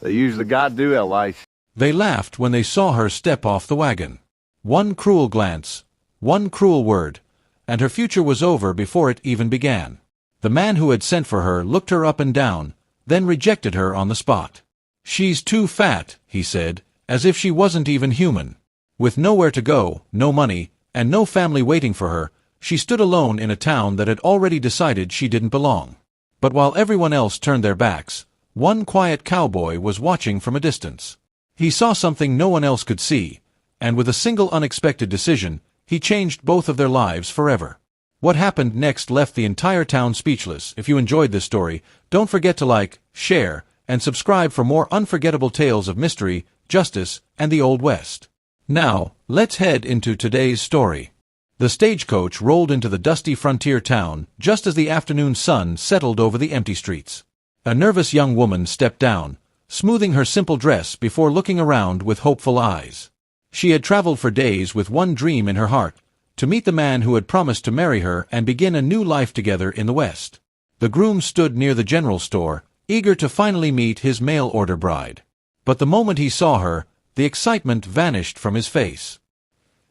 They usually got do LA. They laughed when they saw her step off the wagon. One cruel glance, one cruel word, and her future was over before it even began. The man who had sent for her looked her up and down, then rejected her on the spot. "She's too fat," he said, as if she wasn't even human. With nowhere to go, no money, and no family waiting for her, she stood alone in a town that had already decided she didn't belong. But while everyone else turned their backs, one quiet cowboy was watching from a distance. He saw something no one else could see, and with a single unexpected decision, he changed both of their lives forever. What happened next left the entire town speechless. If you enjoyed this story, don't forget to like, share, and subscribe for more unforgettable tales of mystery, justice, and the Old West. Now, let's head into today's story. The stagecoach rolled into the dusty frontier town just as the afternoon sun settled over the empty streets. A nervous young woman stepped down, smoothing her simple dress before looking around with hopeful eyes. She had traveled for days with one dream in her heart, to meet the man who had promised to marry her and begin a new life together in the West. The groom stood near the general store, eager to finally meet his mail-order bride. But the moment he saw her, the excitement vanished from his face.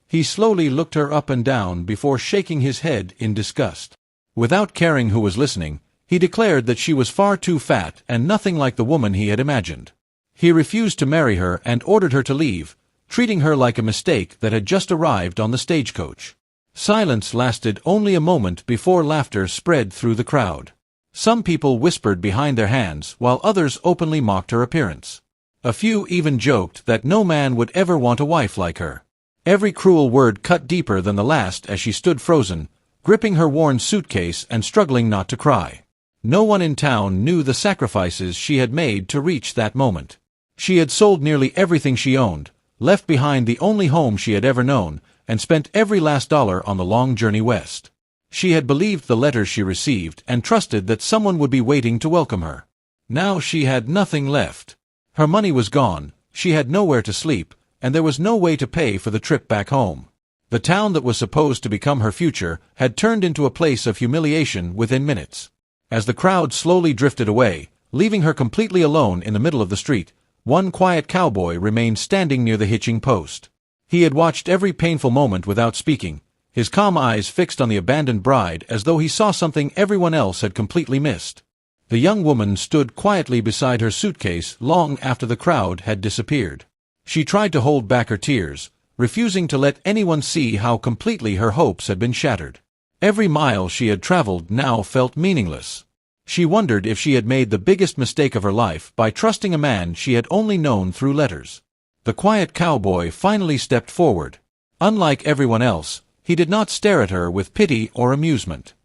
He slowly looked her up and down before shaking his head in disgust. Without caring who was listening, he declared that she was far too fat and nothing like the woman he had imagined. He refused to marry her and ordered her to leave, treating her like a mistake that had just arrived on the stagecoach. Silence lasted only a moment before laughter spread through the crowd. Some people whispered behind their hands while others openly mocked her appearance. A few even joked that no man would ever want a wife like her. Every cruel word cut deeper than the last as she stood frozen, gripping her worn suitcase and struggling not to cry. No one in town knew the sacrifices she had made to reach that moment. She had sold nearly everything she owned, left behind the only home she had ever known, and spent every last dollar on the long journey west. She had believed the letters she received and trusted that someone would be waiting to welcome her. Now she had nothing left. Her money was gone, she had nowhere to sleep, and there was no way to pay for the trip back home. The town that was supposed to become her future had turned into a place of humiliation within minutes. As the crowd slowly drifted away, leaving her completely alone in the middle of the street, one quiet cowboy remained standing near the hitching post. He had watched every painful moment without speaking, his calm eyes fixed on the abandoned bride as though he saw something everyone else had completely missed. The young woman stood quietly beside her suitcase long after the crowd had disappeared. She tried to hold back her tears, refusing to let anyone see how completely her hopes had been shattered. Every mile she had traveled now felt meaningless. She wondered if she had made the biggest mistake of her life by trusting a man she had only known through letters. The quiet cowboy finally stepped forward. Unlike everyone else, he did not stare at her with pity or amusement.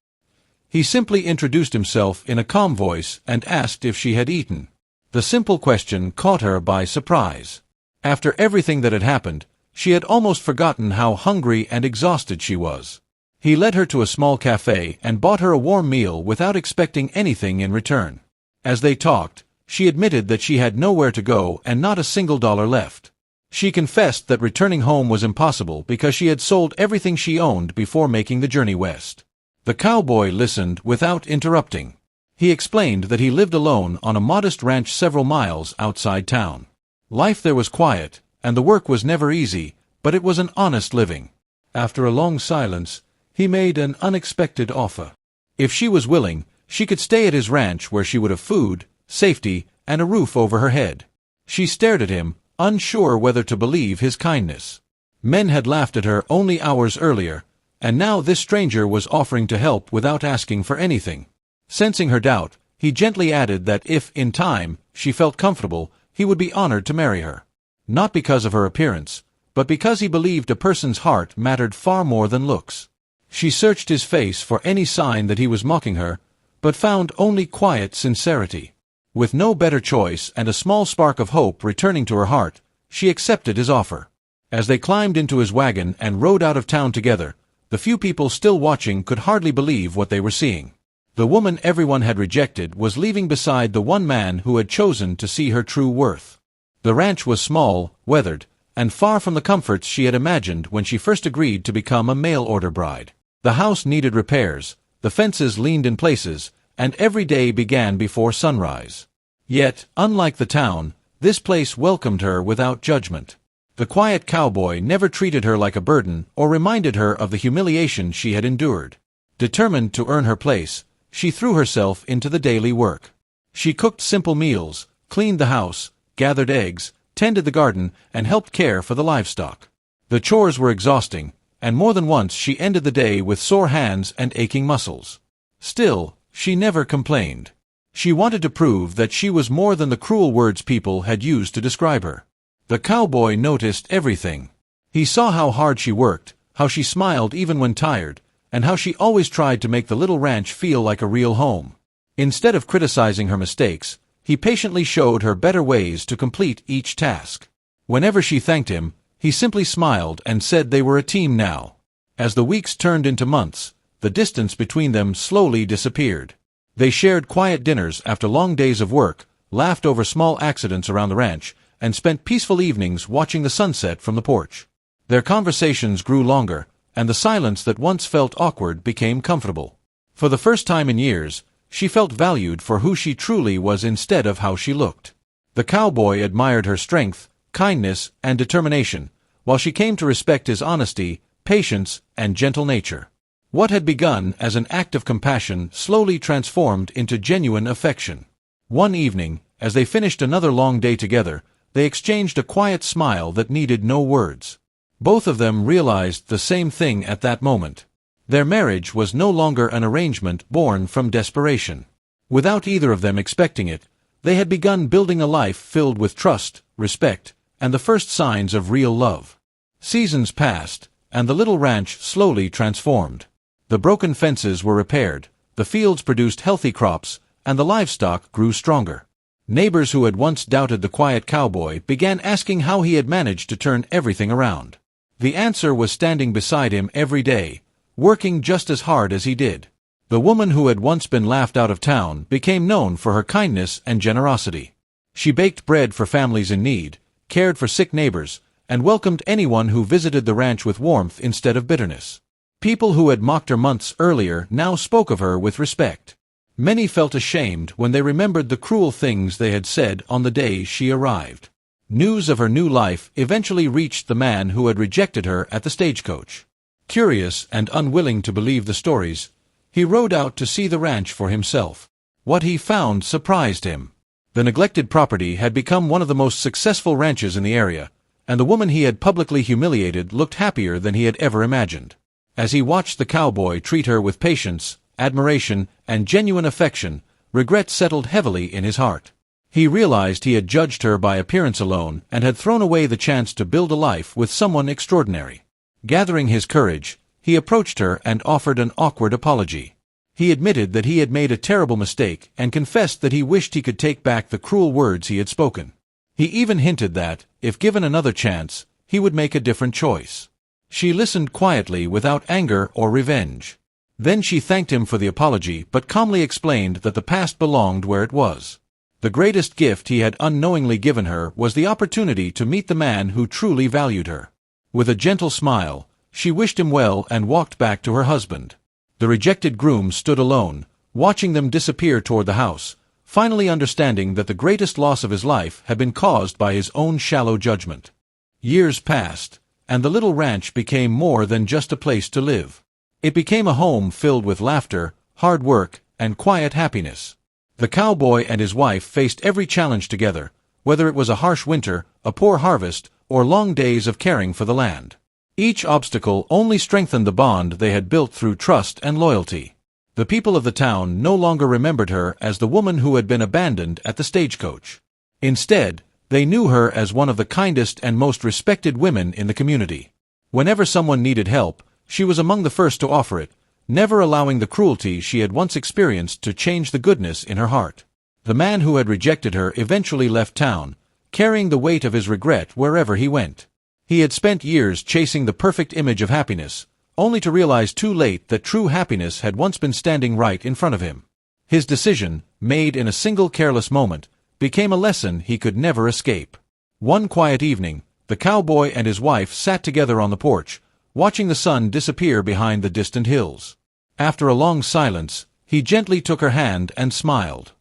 He simply introduced himself in a calm voice and asked if she had eaten. The simple question caught her by surprise. After everything that had happened, she had almost forgotten how hungry and exhausted she was. He led her to a small cafe and bought her a warm meal without expecting anything in return. As they talked, she admitted that she had nowhere to go and not a single dollar left. She confessed that returning home was impossible because she had sold everything she owned before making the journey west. The cowboy listened without interrupting. He explained that he lived alone on a modest ranch several miles outside town. Life there was quiet, and the work was never easy, but it was an honest living. After a long silence, he made an unexpected offer. If she was willing, she could stay at his ranch where she would have food, safety, and a roof over her head. She stared at him, unsure whether to believe his kindness. Men had laughed at her only hours earlier, and now this stranger was offering to help without asking for anything. Sensing her doubt, he gently added that if, in time, she felt comfortable, he would be honored to marry her. Not because of her appearance, but because he believed a person's heart mattered far more than looks. She searched his face for any sign that he was mocking her, but found only quiet sincerity. With no better choice and a small spark of hope returning to her heart, she accepted his offer. As they climbed into his wagon and rode out of town together, the few people still watching could hardly believe what they were seeing. The woman everyone had rejected was leaving beside the one man who had chosen to see her true worth. The ranch was small, weathered, and far from the comforts she had imagined when she first agreed to become a mail-order bride. The house needed repairs, the fences leaned in places, and every day began before sunrise. Yet, unlike the town, This place welcomed her without judgment. The quiet cowboy never treated her like a burden or reminded her of the humiliation she had endured. Determined to earn her place, she threw herself into the daily work. She cooked simple meals, cleaned the house, gathered eggs, tended the garden, and helped care for the livestock. The chores were exhausting, and more than once she ended the day with sore hands and aching muscles. Still, she never complained. She wanted to prove that she was more than the cruel words people had used to describe her. The cowboy noticed everything. He saw how hard she worked, how she smiled even when tired, and how she always tried to make the little ranch feel like a real home. Instead of criticizing her mistakes, he patiently showed her better ways to complete each task. Whenever she thanked him, he simply smiled and said they were a team now. As the weeks turned into months, the distance between them slowly disappeared. They shared quiet dinners after long days of work, laughed over small accidents around the ranch, and spent peaceful evenings watching the sunset from the porch. Their conversations grew longer, and the silence that once felt awkward became comfortable. For the first time in years, she felt valued for who she truly was instead of how she looked. The cowboy admired her strength, kindness, and determination, while she came to respect his honesty, patience, and gentle nature. What had begun as an act of compassion slowly transformed into genuine affection. One evening, as they finished another long day together, they exchanged a quiet smile that needed no words. Both of them realized the same thing at that moment. Their marriage was no longer an arrangement born from desperation. Without either of them expecting it, they had begun building a life filled with trust, respect, and the first signs of real love. Seasons passed, and the little ranch slowly transformed. The broken fences were repaired, the fields produced healthy crops, and the livestock grew stronger. Neighbors who had once doubted the quiet cowboy began asking how he had managed to turn everything around. The answer was standing beside him every day, working just as hard as he did. The woman who had once been laughed out of town became known for her kindness and generosity. She baked bread for families in need, cared for sick neighbors, and welcomed anyone who visited the ranch with warmth instead of bitterness. People who had mocked her months earlier now spoke of her with respect. Many felt ashamed when they remembered the cruel things they had said on the day she arrived. News of her new life eventually reached the man who had rejected her at the stagecoach. Curious and unwilling to believe the stories, he rode out to see the ranch for himself. What he found surprised him. The neglected property had become one of the most successful ranches in the area, and the woman he had publicly humiliated looked happier than he had ever imagined. As he watched the cowboy treat her with patience, admiration, and genuine affection, regret settled heavily in his heart. He realized he had judged her by appearance alone and had thrown away the chance to build a life with someone extraordinary. Gathering his courage, he approached her and offered an awkward apology. He admitted that he had made a terrible mistake and confessed that he wished he could take back the cruel words he had spoken. He even hinted that, if given another chance, he would make a different choice. She listened quietly without anger or revenge. Then she thanked him for the apology but calmly explained that the past belonged where it was. The greatest gift he had unknowingly given her was the opportunity to meet the man who truly valued her. With a gentle smile, she wished him well and walked back to her husband. The rejected groom stood alone, watching them disappear toward the house, finally understanding that the greatest loss of his life had been caused by his own shallow judgment. Years passed, and the little ranch became more than just a place to live. It became a home filled with laughter, hard work, and quiet happiness. The cowboy and his wife faced every challenge together, whether it was a harsh winter, a poor harvest, or long days of caring for the land. Each obstacle only strengthened the bond they had built through trust and loyalty. The people of the town no longer remembered her as the woman who had been abandoned at the stagecoach. Instead, they knew her as one of the kindest and most respected women in the community. Whenever someone needed help, she was among the first to offer it, never allowing the cruelty she had once experienced to change the goodness in her heart. The man who had rejected her eventually left town, carrying the weight of his regret wherever he went. He had spent years chasing the perfect image of happiness, only to realize too late that true happiness had once been standing right in front of him. His decision, made in a single careless moment, became a lesson he could never escape. One quiet evening, the cowboy and his wife sat together on the porch, watching the sun disappear behind the distant hills. After a long silence, he gently took her hand and smiled.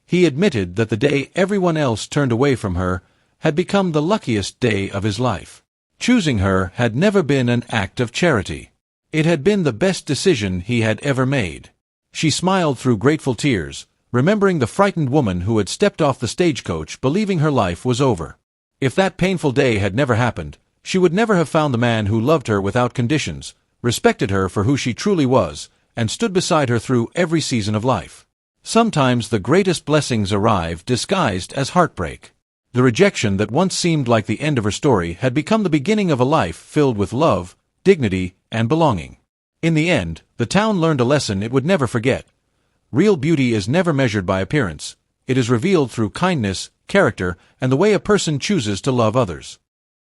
He admitted that the day everyone else turned away from her had become the luckiest day of his life. Choosing her had never been an act of charity. It had been the best decision he had ever made. She smiled through grateful tears, remembering the frightened woman who had stepped off the stagecoach believing her life was over. If that painful day had never happened, she would never have found the man who loved her without conditions, respected her for who she truly was, and stood beside her through every season of life. Sometimes the greatest blessings arrive disguised as heartbreak. The rejection that once seemed like the end of her story had become the beginning of a life filled with love, dignity, and belonging. In the end, the town learned a lesson it would never forget. Real beauty is never measured by appearance. It is revealed through kindness, character, and the way a person chooses to love others.